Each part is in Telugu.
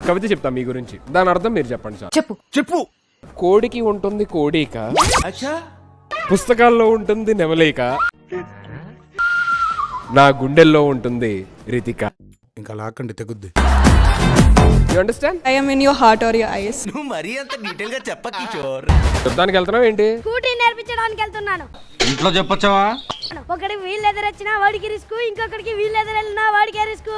కవిత చెప్తా మీ గురించి, దాని అర్థం మీరు చెప్పండి సార్. చెప్పు. కోడికి ఉంటుంది కోడిక, పుస్తకాల్లో ఉంటుంది నెమలేక, నా గుండెల్లో ఉంటుంది రితిక. ఇంకా లాక్కండి తెగుద్ది. You understand? I am in your heart or your eyes. నువ్వు మరీ అంత డీటెయిల్ గా చెప్ప కిషోర్. శబ్దానికి వెళ్తున్నావు ఏంటి? స్కూటీ నేర్పించడానికి వెళ్తున్నాను. ఇంట్లో చెప్పొచ్చావా? ఒకడికి వీల్ ఎదురొచ్చినా వాడికి రిస్క్, ఇంకొకడికి వీల్ ఎదురెళ్ళినా వాడికి రిస్క్.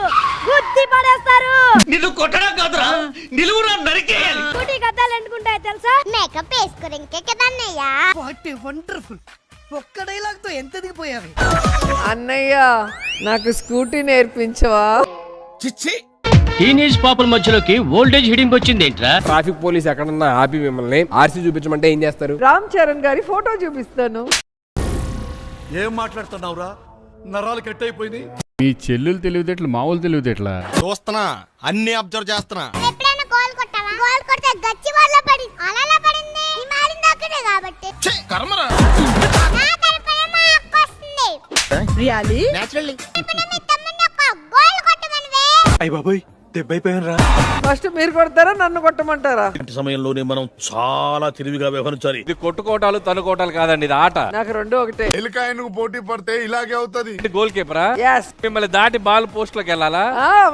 గుద్ది పడేస్తారు. నిన్ను కొట్టడం కాదురా, నిలువురా నరికేయాలి. స్కూటీ కద్దాలు ఎంటుకుంటాయి తెలుసా? మేకప్ వేసుకోరు ఇంకే కదన్నయ్యా. What a wonderful. ఒక్క డైలాగ్ తో ఎంత దిగిపోయావి. అన్నయ్య నాకు స్కూటీ నేర్పించవా? చిచ్చి. టీనేజ్ పాపల మధ్యలోకి ఓల్డేజ్ హిడింగ్ వచ్చింది ఏంట్రా? ట్రాఫిక్ పోలీస్ ఎక్కడన్నా ఆపి మిమ్మల్ని ఆర్సీ చూపించమంటే ఏం చేస్తారు? రామ్ చరణ్ గారి ఫోటో చూపిస్తాను. ఏం మాట్లాడుతున్నావురా? నరాలు కట్ అయిపోయింది. మీ చెల్లెలు తెలివితేటలు మామూలు తెలివితేటలా? చూస్తున్నా, అన్ని అబ్జర్వ్ చేస్తున్నా. ఎప్పుడైనా గోల్ కొట్టావా? గోల్ కొడితే గచ్చి వాళ్ళ పడి అలా పడింది. ఈ మారింది అక్కడే కాబట్టి. కర్మరా. నా తరపున మా అక్క వస్తుంది. రియాలీ? నేచురల్లీ. మీ తమ్ముడిని ఒక గోల్ కొట్టమనివే. అయ్య బాబోయ్, దెబ్బైపోయాను. ఫస్ట్ మీరు కొడతారా నన్ను కొట్టమంటారా? ఇలాంటి సమయంలోనే మనం చాలా తెలివిగా వ్యవహరించాలి. ఇది కొట్టుకోటాలు తనుకోటాలు కాదండి, ఇది ఆట. నాకు రెండు ఒకటే. ఎలికాయనకు పోటీ పడితే ఇలాగే అవుతుంది. గోల్ కీపరా? Yes. మిమ్మల్ని దాటి బాల్ పోస్ట్ లోకి వెళ్ళాలా?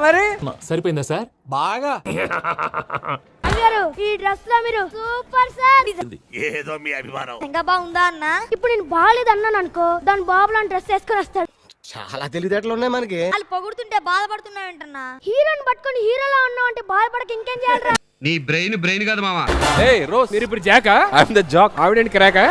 మరి సరిపోయిందా సార్? బాగా. అయ్యారు ఈ డ్రెస్ లో మీరు సూపర్ సార్. ఏదో మీ అభిమానం. ఇంకా బాగుందా అన్న? ఇప్పుడు నేను బాగాలేదు అన్నాను అనుకో, దాని బాబు లాంటి డ్రెస్ వేసుకొని వస్తాడు. చాలా తెలివితేటలు ఉన్నాయి మనకి. వాళ్ళు పొగుడుతుంటే బాధపడుతున్నావు ఏంటన్నా? హీరోని పట్టుకొని హీరోలా ఉన్నావు అంటే బాధపడక ఇంకేం చేయాలరా? నీ బ్రెయిన్ కాదు మామా. ఏయ్ రోజ్, మీరు ఇప్పుడు జాకా? I'm the Jack. ఆవిడేంటి క్రాకా?